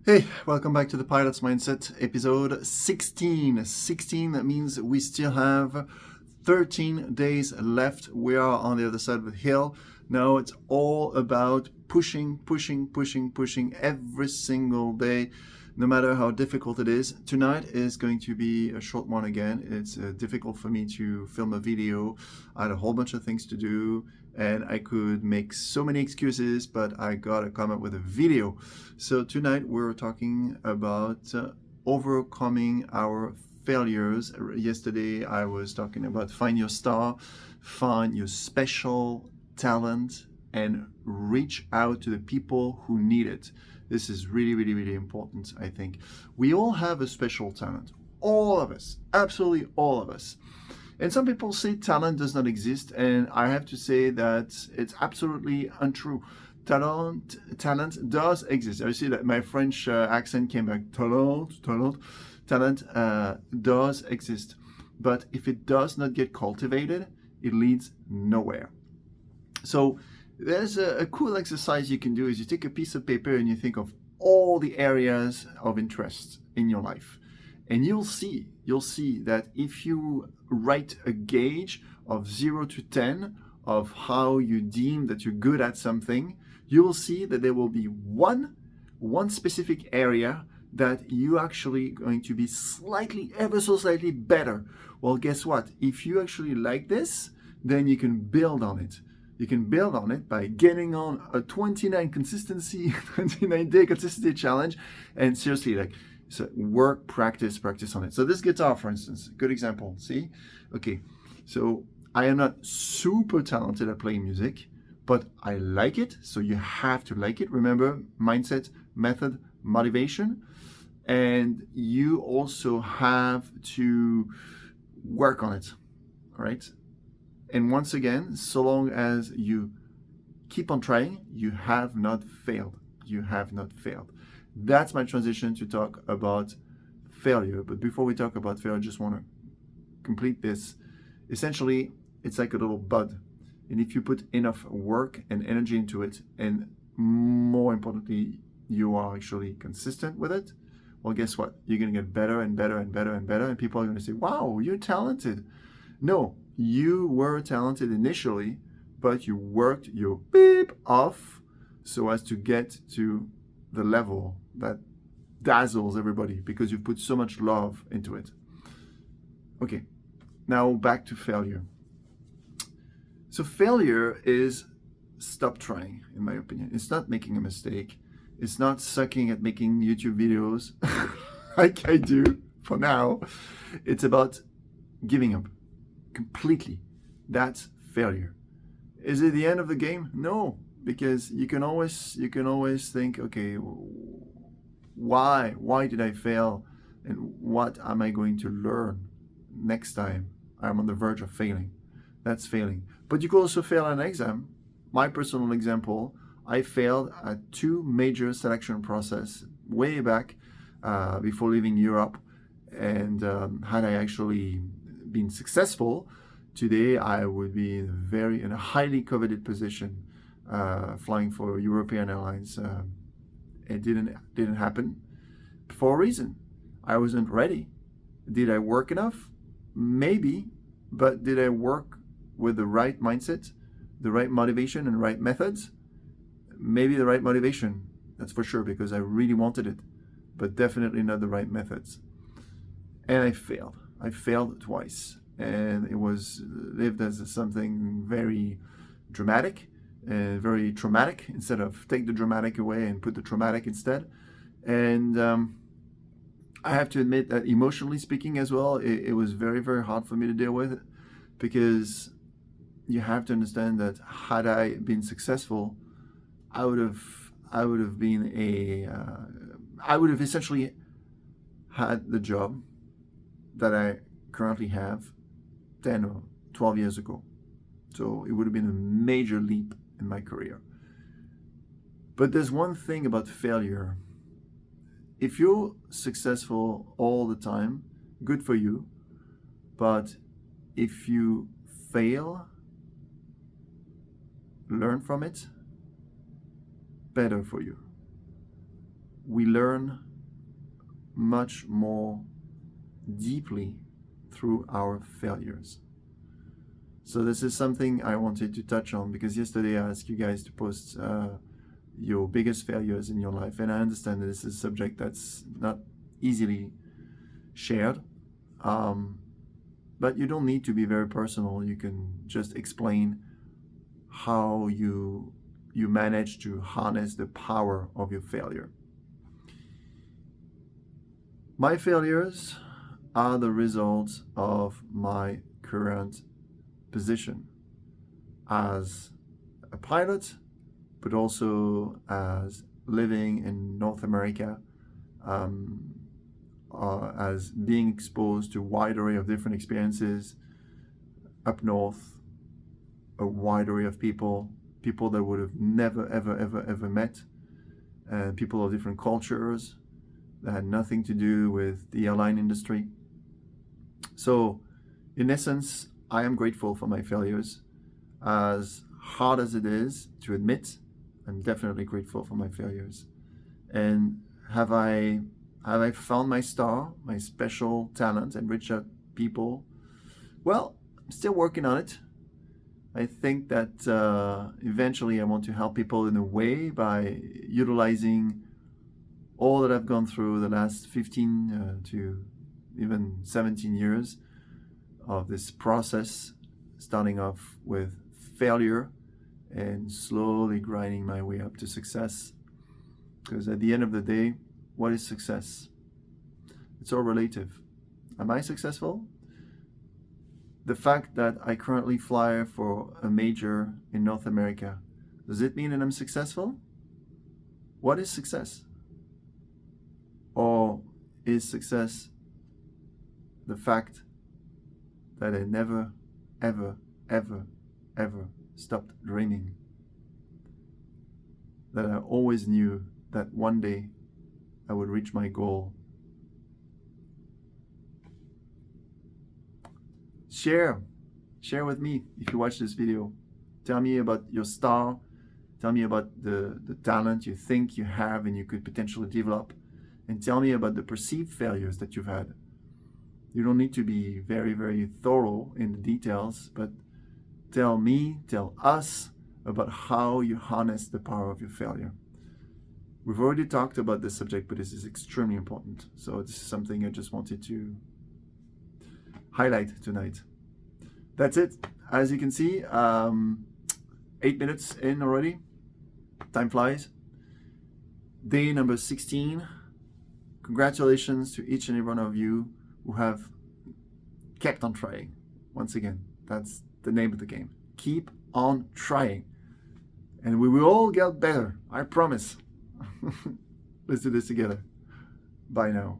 Hey, welcome back to the Pilot's Mindset, episode 16. 16, that means we still have 13 days left. We are on the other side of the hill. Now it's all about pushing every single day, no matter how difficult it is. Tonight is going to be a short one again. It's difficult for me to film a video. I had a whole bunch of things to do and I could make so many excuses, but I gotta come up with a video. So tonight we're talking about overcoming our failures. Yesterday I was talking about find your star, find your special talent, and reach out to the people who need it. This is really important, I think. We all have a special talent. All of us, absolutely all of us. And some people say talent does not exist, and I have to say that it's absolutely untrue. Talent does exist. I see that my French accent came back. Talent does exist, but if it does not get cultivated, it leads nowhere. So there's a cool exercise you can do is you take a piece of paper and you think of all the areas of interest in your life. And you'll see that if you write a gauge of 0 to 10 of how you deem that you're good at something, you will see that there will be one specific area that you actually going to be ever so slightly better. Well, guess what? If you actually like this, then you can build on it. You can build on it by getting on a 29 day consistency challenge, and seriously, so work, practice on it. So this guitar, for instance, good example. See? Okay, so I am not super talented at playing music, but I like it. So you have to like it. Remember, mindset, method, motivation. And you also have to work on it. All right? And once again, so long as you keep on trying, you have not failed. You have not failed. That's my transition to talk about failure. But before we talk about failure, I just want to complete this. Essentially, it's like a little bud. And if you put enough work and energy into it, and more importantly, you are actually consistent with it, well, guess what? You're going to get better and better. And people are going to say, wow, you're talented. No, you were talented initially, but you worked your beep off so as to get to the level that dazzles everybody because you put so much love into it. Okay, now back to failure. So failure is stop trying, in my opinion. It's not making a mistake. It's not sucking at making YouTube videos like I do for now. It's about giving up completely. That's failure. Is it the end of the game? No, because you can always think, okay, why did I fail, and what am I going to learn next time I'm on the verge of failing? That's failing. But you could also fail an exam. My personal example, I failed at 2 major selection process way back before leaving Europe, and had I actually been successful, today I would be in a highly coveted position, flying for European airlines. It didn't happen for a reason. I wasn't ready. Did I work enough? Maybe, but did I work with the right mindset, the right motivation, and right methods? Maybe the right motivation, that's for sure, because I really wanted it, but definitely not the right methods. And I failed. I failed twice, and it was lived as something very dramatic and very traumatic, instead of take the dramatic away and put the traumatic instead. And I have to admit that emotionally speaking as well, it was very hard for me to deal with, because you have to understand that had I been successful, I would have essentially had the job that I currently have 10 or 12 years ago. So it would have been a major leap in my career. But there's one thing about failure. If you're successful all the time, good for you. But if you fail, learn from it, better for you. we learn much more deeply through our failures. So this is something I wanted to touch on, because yesterday I asked you guys to post your biggest failures in your life, and I understand that this is a subject that's not easily shared, but you don't need to be very personal. You can just explain how you manage to harness the power of your failure. My failures are the result of my current position as a pilot, but also as living in North America, as being exposed to a wide array of different experiences up north, a wide array of people that would have never, ever met, people of different cultures that had nothing to do with the airline industry. So, in essence, I am grateful for my failures. As hard as it is to admit, I'm definitely grateful for my failures. And have I found my star, my special talent, and reached out people? Well, I'm still working on it. I think that eventually I want to help people in a way by utilizing all that I've gone through the last 15 to even 17 years of this process, starting off with failure and slowly grinding my way up to success. Because at the end of the day, what is success? It's all relative. Am I successful? The fact that I currently fly for a major in North America, does it mean that I'm successful? What is success? Or is success the fact that I never, ever, ever, ever stopped dreaming? That I always knew that one day I would reach my goal. Share with me if you watch this video. Tell me about your star. Tell me about the talent you think you have and you could potentially develop. And tell me about the perceived failures that you've had. You don't need to be very, very thorough in the details, but tell me, tell us about how you harness the power of your failure. We've already talked about this subject, but this is extremely important. So this is something I just wanted to highlight tonight. That's it. As you can see, 8 minutes in already. Time flies. Day number 16. Congratulations to each and every one of you who have kept on trying. Once again, that's the name of the game. Keep on trying. And we will all get better. I promise. Let's do this together. Bye now.